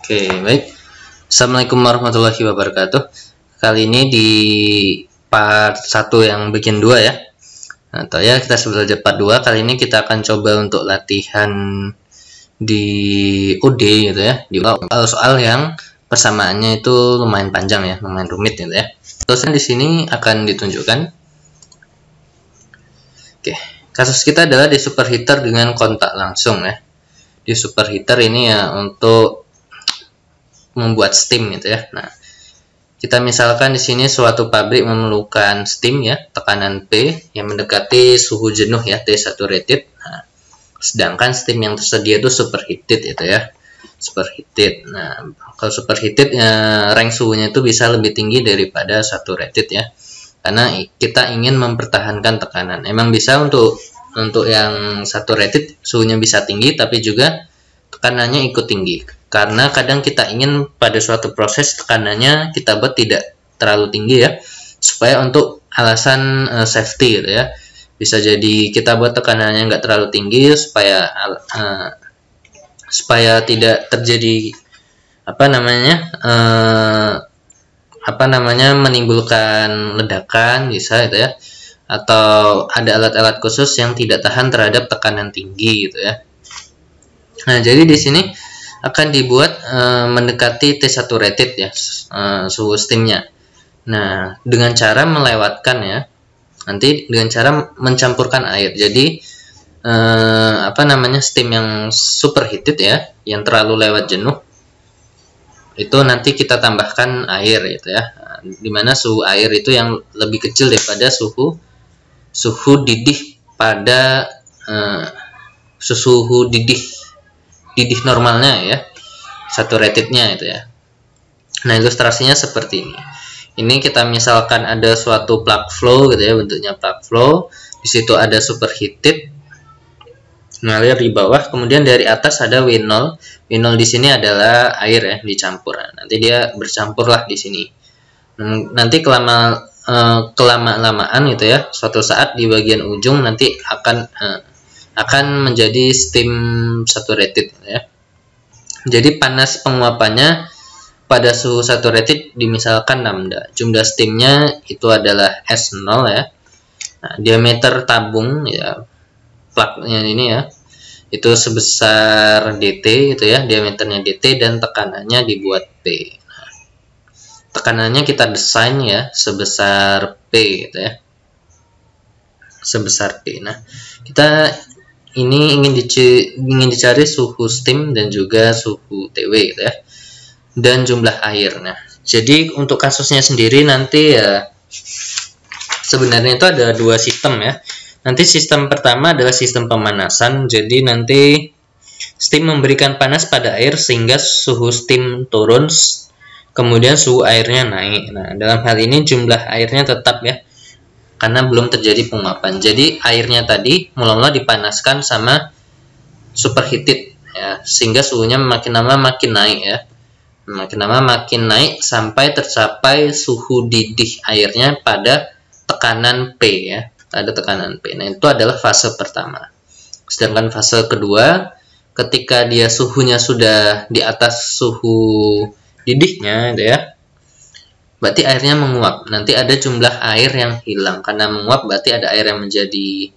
Oke, baik. Assalamualaikum warahmatullahi wabarakatuh. Kali ini di part 1 yang bagian 2 ya. Atau ya kita sebut saja part 2. Kali ini kita akan coba untuk latihan di UD gitu ya. Di soal yang persamaannya itu lumayan panjang ya, lumayan rumit gitu ya. Terus di sini akan ditunjukkan. Oke, kasus kita adalah di superheater dengan kontak langsung ya. Di superheater ini ya untuk membuat steam gitu ya. Nah, kita misalkan di sini suatu pabrik memerlukan steam ya, tekanan P yang mendekati suhu jenuh ya, T-saturated. Nah, sedangkan steam yang tersedia itu superheated itu ya, superheated. Nah, kalau superheated rank suhunya itu bisa lebih tinggi daripada saturated ya, karena kita ingin mempertahankan tekanan. Emang bisa untuk yang saturated suhunya bisa tinggi, tapi juga tekanannya ikut tinggi. Karena kadang kita ingin pada suatu proses tekanannya kita buat tidak terlalu tinggi ya, supaya untuk alasan safety gitu ya. Bisa jadi kita buat tekanannya nggak terlalu tinggi supaya tidak terjadi menimbulkan ledakan bisa gitu ya, atau ada alat-alat khusus yang tidak tahan terhadap tekanan tinggi gitu ya. Nah, jadi di sini akan dibuat mendekati T-saturated ya, suhu steamnya. Nah, dengan cara melewatkan ya, nanti dengan cara mencampurkan air. Jadi steam yang superheated ya, yang terlalu lewat jenuh, itu nanti kita tambahkan air gitu ya. Dimana suhu air itu yang lebih kecil daripada suhu didih pada suhu didih normalnya ya, saturatednya itu ya. Nah, ilustrasinya seperti ini. Ini kita misalkan ada suatu plug flow gitu ya, bentuknya plug flow. Di situ ada superheated ngalir di bawah, kemudian dari atas ada W0. W0 di sini adalah air ya, dicampur. Nah, nanti dia bercampur lah di sini. Nanti kelamaan gitu ya, suatu saat di bagian ujung nanti akan menjadi steam saturated ya. Jadi panas penguapannya pada suhu saturated dimisalkan lambda. Jumlah steamnya itu adalah S0 ya. Nah, diameter tabung ya, plugnya ini ya, itu sebesar dt gitu ya, diameternya dt, dan tekanannya dibuat P. Nah, tekanannya kita desain ya sebesar P gitu ya, sebesar P. Nah, kita ini ingin dicari suhu steam dan juga suhu TW gitu ya, dan jumlah air. Nah, jadi untuk kasusnya sendiri nanti ya sebenarnya itu ada dua sistem ya. Nanti sistem pertama adalah sistem pemanasan. Jadi nanti steam memberikan panas pada air sehingga suhu steam turun, kemudian suhu airnya naik. Nah, dalam hal ini jumlah airnya tetap ya, karena belum terjadi penguapan. Jadi airnya tadi mula-mula dipanaskan sama superheated ya, sehingga suhunya makin lama makin naik ya, makin lama makin naik sampai tercapai suhu didih airnya pada tekanan P ya, ada tekanan P. Nah, itu adalah fase pertama. Sedangkan fase kedua, ketika dia suhunya sudah di atas suhu didihnya gitu ya, berarti airnya menguap. Nanti ada jumlah air yang hilang. Karena menguap berarti ada air yang menjadi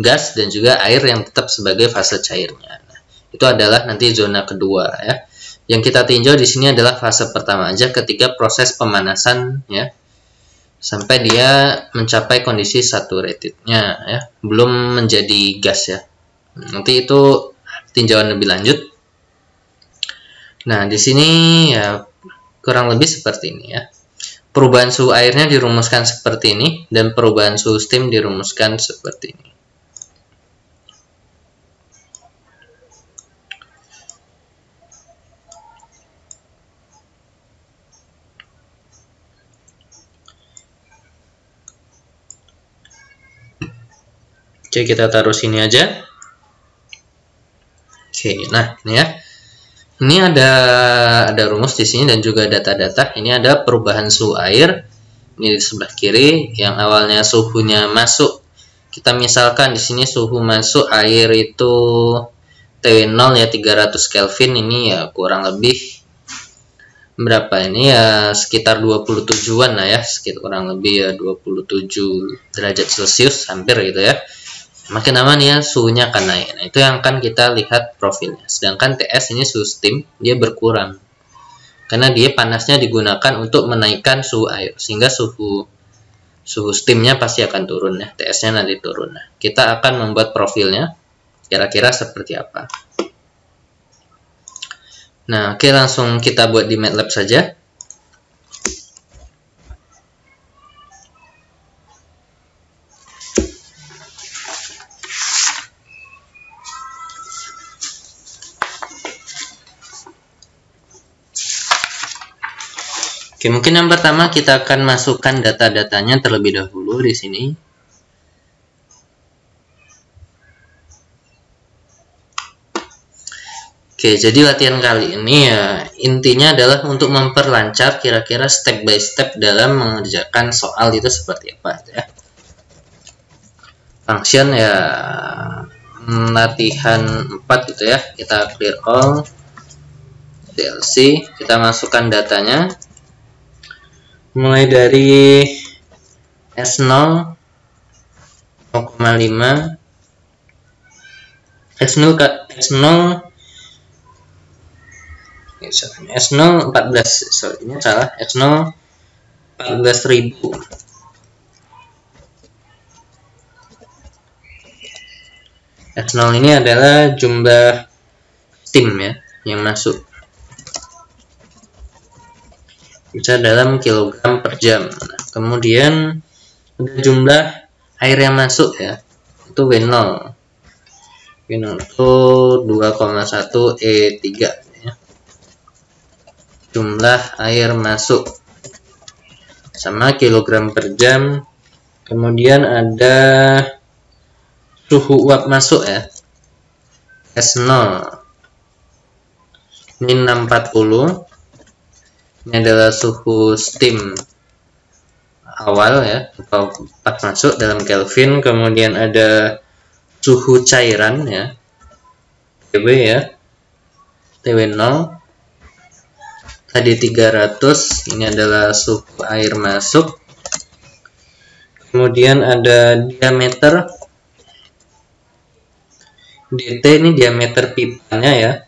gas dan juga air yang tetap sebagai fase cairnya. Nah, itu adalah nanti zona kedua ya. Yang kita tinjau di sini adalah fase pertama aja, ketika proses pemanasan ya, sampai dia mencapai kondisi saturatednya ya, belum menjadi gas ya. Nanti itu tinjauan lebih lanjut. Nah, di sini ya kurang lebih seperti ini ya. Perubahan suhu airnya dirumuskan seperti ini, dan perubahan suhu steam dirumuskan seperti ini. Oke, kita taruh sini aja. Oke, nah ini ya. Ini ada rumus di sini dan juga data-data. Ini ada perubahan suhu air. Ini di sebelah kiri, yang awalnya suhunya masuk. Kita misalkan di sini suhu masuk air itu TW0 ya 300 Kelvin. Ini ya kurang lebih berapa ini ya, sekitar 27-an lah ya, sekitar kurang lebih ya 27 derajat Celcius hampir gitu ya. Makin lama nih ya suhunya akan naik. Nah, itu yang akan kita lihat profilnya. Sedangkan TS ini suhu steam dia berkurang. Karena dia panasnya digunakan untuk menaikkan suhu air, sehingga suhu steamnya pasti akan turun ya, TS-nya nanti turun. Nah, kita akan membuat profilnya kira-kira seperti apa. Nah, oke, langsung kita buat di MATLAB saja. Oke, mungkin yang pertama kita akan masukkan data-datanya terlebih dahulu di sini. Oke, jadi latihan kali ini ya intinya adalah untuk memperlancar kira-kira step by step dalam mengerjakan soal itu seperti apa ya. Function ya latihan 4 gitu ya. Kita clear all, DLC, kita masukkan datanya. Mulai dari S0 0,5 S0 14, sorry ini salah, S0 14.000. S0 ini adalah jumlah steam ya yang masuk, bisa dalam kilogram per jam. Nah, kemudian ada jumlah air yang masuk ya, itu W0 itu 2,1 E3 ya. Jumlah air masuk sama kilogram per jam. Kemudian ada suhu uap masuk ya, S0 ini 640. Ini adalah suhu steam awal ya, atau 4 masuk dalam Kelvin. Kemudian ada suhu cairan ya, TW ya, TW0 tadi 300. Ini adalah suhu air masuk. Kemudian ada diameter DT, ini diameter pipanya ya,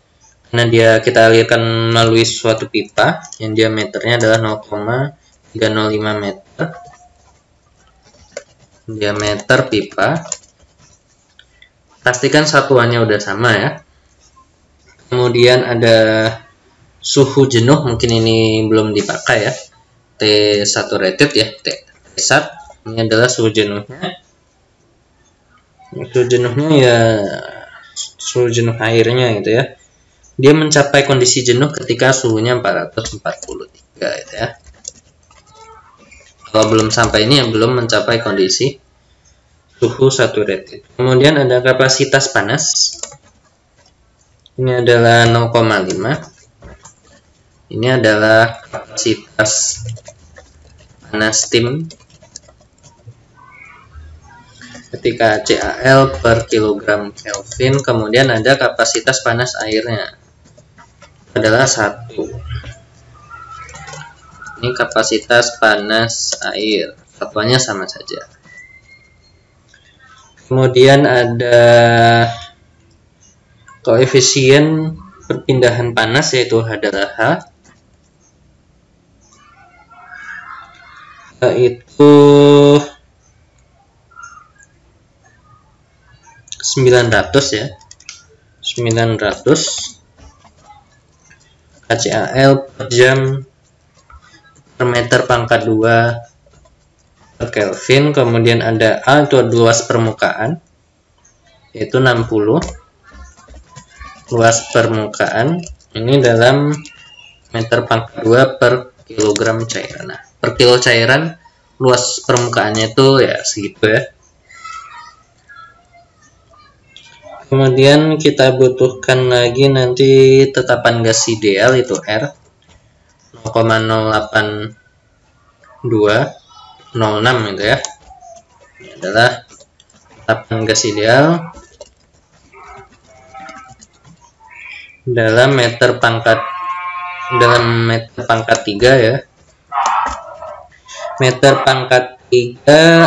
karena kita alirkan melalui suatu pipa yang diameternya adalah 0,305 meter. Diameter pipa, pastikan satuannya udah sama ya. Kemudian ada suhu jenuh, mungkin ini belum dipakai ya, T1 rated ya, T1 ini adalah suhu jenuhnya. Suhu jenuhnya ya suhu jenuh airnya gitu ya. Dia mencapai kondisi jenuh ketika suhunya 443 gitu ya. Kalau belum sampai ini yang belum mencapai kondisi suhu saturated. Kemudian ada kapasitas panas. Ini adalah 0,5. Ini adalah kapasitas panas steam ketika CAL per kilogram Kelvin. Kemudian ada kapasitas panas airnya adalah 1. Ini kapasitas panas air, satuannya sama saja. Kemudian ada koefisien perpindahan panas, yaitu H adalah H, yaitu 900 ya, 900 KCAL per jam per meter pangkat 2 per Kelvin. Kemudian ada A, itu luas permukaan, yaitu 60. Luas permukaan ini dalam meter pangkat 2 per kilogram cairan. Nah, per kilo cairan luas permukaannya itu ya segitu ya. Kemudian kita butuhkan lagi nanti tetapan gas ideal, itu R 0,08206 itu ya. Ini adalah tetapan gas ideal dalam meter pangkat dalam meter pangkat 3 ya. Meter pangkat 3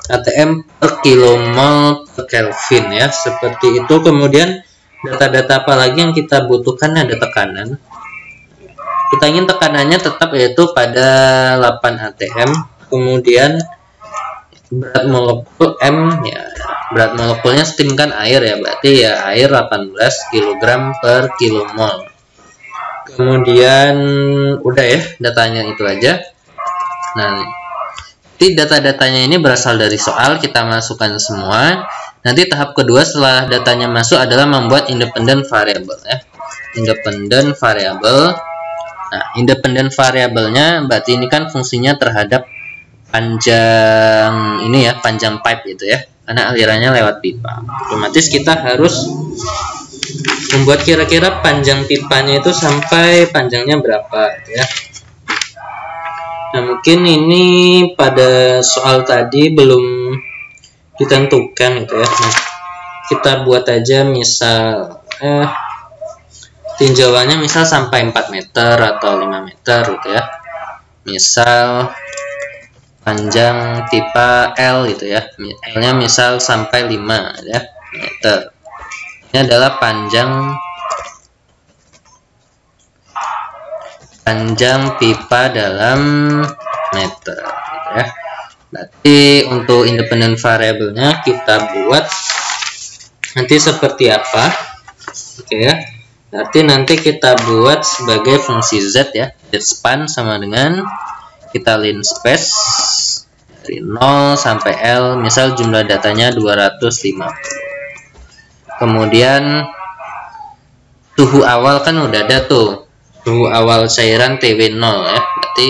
ATM per kilomol per Kelvin ya, seperti itu. Kemudian data-data apa lagi yang kita butuhkan? Ada tekanan. Kita ingin tekanannya tetap yaitu pada 8 atm. Kemudian berat molekul M ya, berat molekulnya steam kan air ya, berarti ya air 18 kg per kilomol. Kemudian udah ya, datanya itu aja. Nah, nanti data-datanya ini berasal dari soal, kita masukkan semua. Nanti tahap kedua setelah datanya masuk adalah membuat independent variable ya. Independent variable. Nah, independent variabelnya berarti ini kan fungsinya terhadap panjang ini ya, panjang pipe gitu ya, karena alirannya lewat pipa. Otomatis kita harus membuat kira-kira panjang pipanya itu sampai panjangnya berapa gitu ya. Nah, mungkin ini pada soal tadi belum ditentukan gitu ya. Nah, kita buat aja misal tinjauannya misal sampai 4 meter atau 5 meter gitu ya. Misal panjang pipa L gitu ya, L-nya misal sampai 5 ya meter. Ini adalah panjang pipa dalam meter gitu ya. Berarti untuk independent variabelnya kita buat nanti seperti apa, oke ya. Berarti nanti kita buat sebagai fungsi Z ya, Z-span sama dengan kita line space dari 0 sampai L, misal jumlah datanya 250. Kemudian suhu awal kan udah ada tuh, suhu awal cairan TW 0 ya, berarti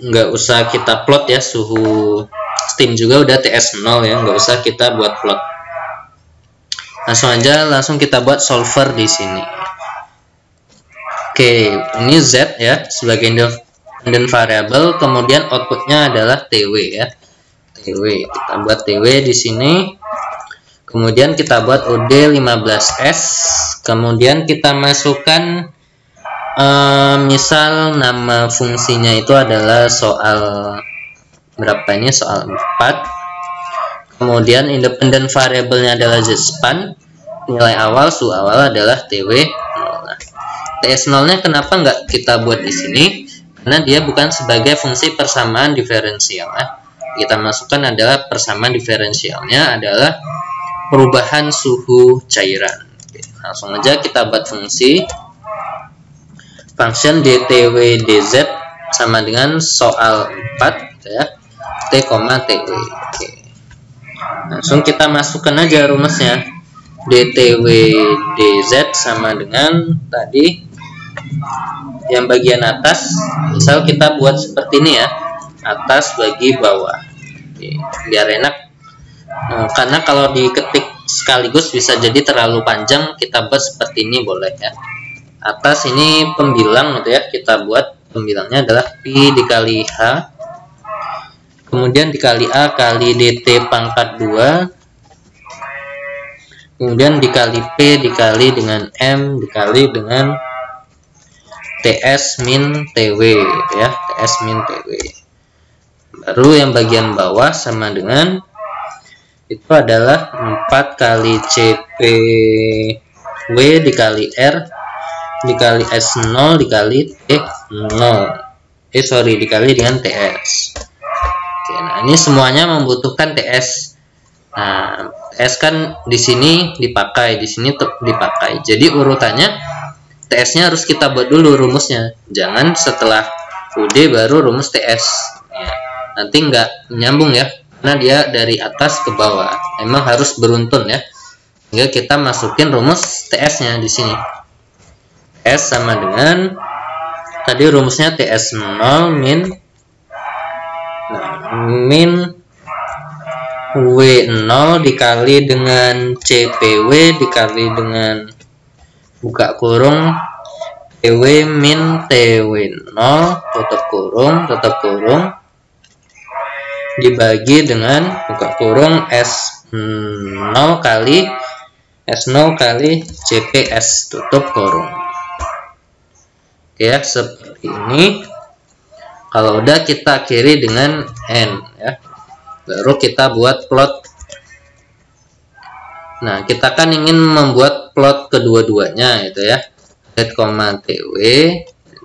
nggak usah kita plot ya. Suhu steam juga udah TS 0 ya, nggak usah kita buat plot. Langsung kita buat solver di sini. Oke, ini Z ya sebagai independent variable, kemudian outputnya adalah TW ya. TW, kita buat TW di sini. Kemudian kita buat OD 15S. Kemudian kita masukkan misal nama fungsinya itu adalah soal berapa ini? Soal 4. Kemudian independent variabelnya adalah Z-span. Nilai awal, suhu awal adalah TW 0. Nah, TS0-nya kenapa nggak kita buat di sini? Karena dia bukan sebagai fungsi persamaan diferensial. Kita masukkan adalah persamaan diferensialnya adalah perubahan suhu cairan. Oke, langsung aja kita buat fungsi function dTW dz sama dengan soal 4 gitu ya, T, TW. Oke. Langsung kita masukkan aja rumusnya. dTW dz sama dengan tadi yang bagian atas, misal kita buat seperti ini ya, atas bagi bawah. Oke, biar enak. Karena kalau diketik sekaligus bisa jadi terlalu panjang, kita buat seperti ini boleh ya. Atas ini pembilang gitu ya, kita buat pembilangnya adalah Pi dikali H, kemudian dikali A kali DT pangkat 2, kemudian dikali P dikali dengan M dikali dengan TS min TW gitu ya, TS min TW. Baru yang bagian bawah sama dengan itu adalah 4 kali CPW dikali R dikali S0 dikali T0 dikali dengan TS. Oke, nah ini semuanya membutuhkan TS. Nah, TS kan di sini dipakai, di sini dipakai. Jadi urutannya TS-nya harus kita buat dulu rumusnya. Jangan setelah UD baru rumus TS. Ya, nanti nggak nyambung ya, karena dia dari atas ke bawah. Emang harus beruntun ya. Sehingga kita masukin rumus TS-nya di sini. S sama dengan tadi rumusnya TS0 min W0 dikali dengan CPW dikali dengan buka kurung TW min TW0 tutup kurung dibagi dengan buka kurung S0 kali S0 kali CPS tutup kurung. Oke ya, seperti ini. Kalau udah kita akhiri dengan N ya. Baru kita buat plot. Nah, kita kan ingin membuat plot kedua-duanya itu ya. Z, TW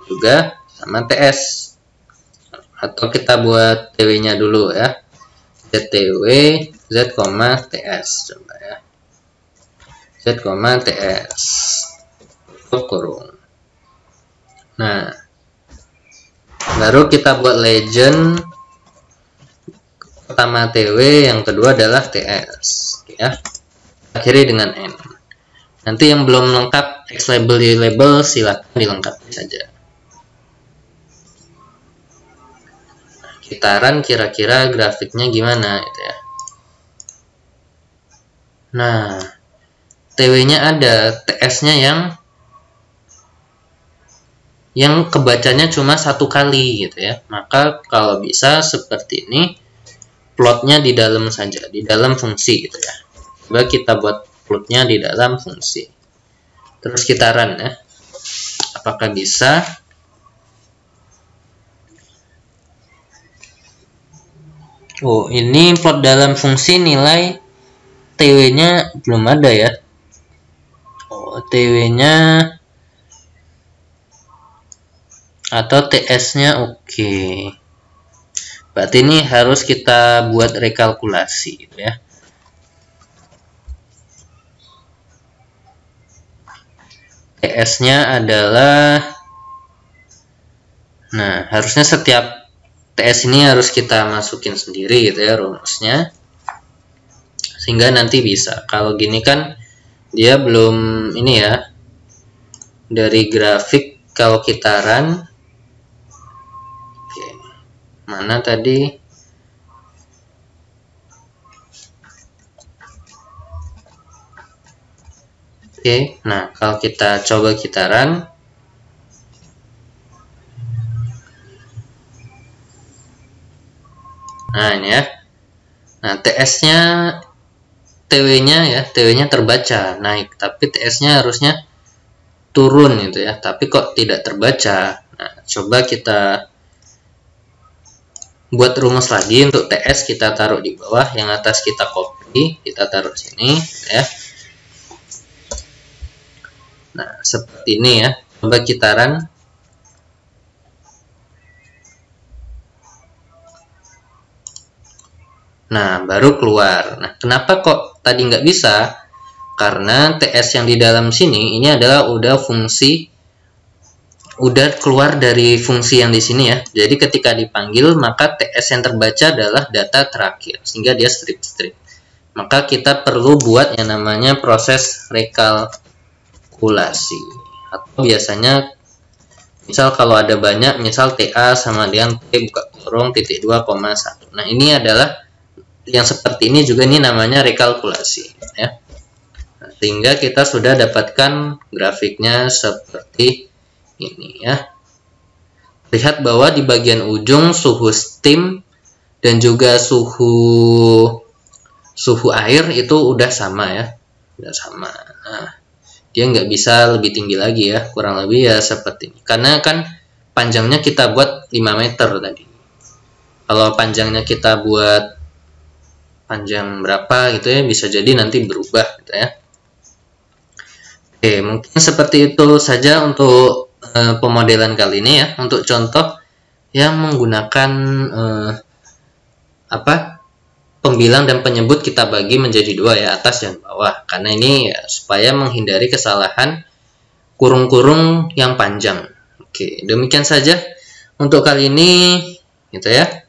juga sama TS. Atau kita buat TW-nya dulu ya. ZTW Z, TS coba ya. Z, TS tutup kurung. Nah, baru kita buat legend. Pertama TW, yang kedua adalah TS ya. Akhiri dengan N. Nanti yang belum lengkap X label Y label silahkan dilengkapi saja. Kita run kira-kira grafiknya gimana gitu ya. Nah, TW-nya ada, TS-nya yang kebacanya cuma satu kali gitu ya. Maka kalau bisa seperti ini, plotnya di dalam saja, di dalam fungsi gitu ya. Coba kita buat plotnya di dalam fungsi. Terus kita run ya. Apakah bisa? Oh, ini plot dalam fungsi nilai TW-nya belum ada ya. Oh, TW-nya atau TS-nya oke. Berarti ini harus kita buat rekalkulasi gitu ya. TS-nya adalah, nah harusnya setiap TS ini harus kita masukin sendiri gitu ya rumusnya, sehingga nanti bisa. Kalau gini kan dia belum ini ya, dari grafik kalau kita run. Oke, mana tadi? Oke, nah kalau kita coba kita run, nah ini ya. Nah TS-nya, TW-nya terbaca naik, tapi TS-nya harusnya turun gitu ya. Tapi kok tidak terbaca. Nah, coba kita buat rumus lagi untuk TS, kita taruh di bawah, yang atas kita copy, kita taruh sini gitu ya. Nah, seperti ini ya. Coba kita run. Nah, baru keluar. Nah, kenapa kok tadi nggak bisa? Karena TS yang di dalam sini, ini adalah udah keluar dari fungsi yang di sini ya. Jadi ketika dipanggil, maka TS yang terbaca adalah data terakhir. Sehingga dia strip. Maka kita perlu buat yang namanya proses rekalkulasi. Atau biasanya misal kalau ada banyak, misal TA sama dengan T buka kurung titik 2,1. Nah, ini adalah yang seperti ini juga, ini namanya rekalkulasi ya. Nah, sehingga kita sudah dapatkan grafiknya seperti ini ya. Lihat bahwa di bagian ujung suhu steam dan juga suhu air itu udah sama ya, udah sama. Nah, dia nggak bisa lebih tinggi lagi ya, kurang lebih ya seperti ini. Karena kan panjangnya kita buat 5 meter tadi. Kalau panjangnya kita buat panjang berapa gitu ya, bisa jadi nanti berubah gitu ya. Oke, mungkin seperti itu saja untuk pemodelan kali ini ya. Untuk contoh yang menggunakan pembilang dan penyebut kita bagi menjadi dua ya, atas dan bawah. Karena ini ya, supaya menghindari kesalahan kurung-kurung yang panjang. Oke, demikian saja untuk kali ini gitu ya.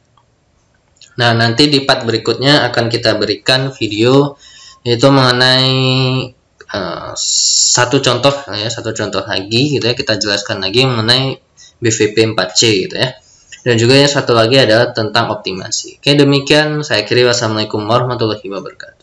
Nah, nanti di part berikutnya akan kita berikan video yaitu mengenai satu contoh lagi gitu ya, kita jelaskan lagi mengenai BVP 4C gitu ya. Dan juga yang satu lagi adalah tentang optimasi. Oke, demikian saya akhiri. Wassalamualaikum warahmatullahi wabarakatuh.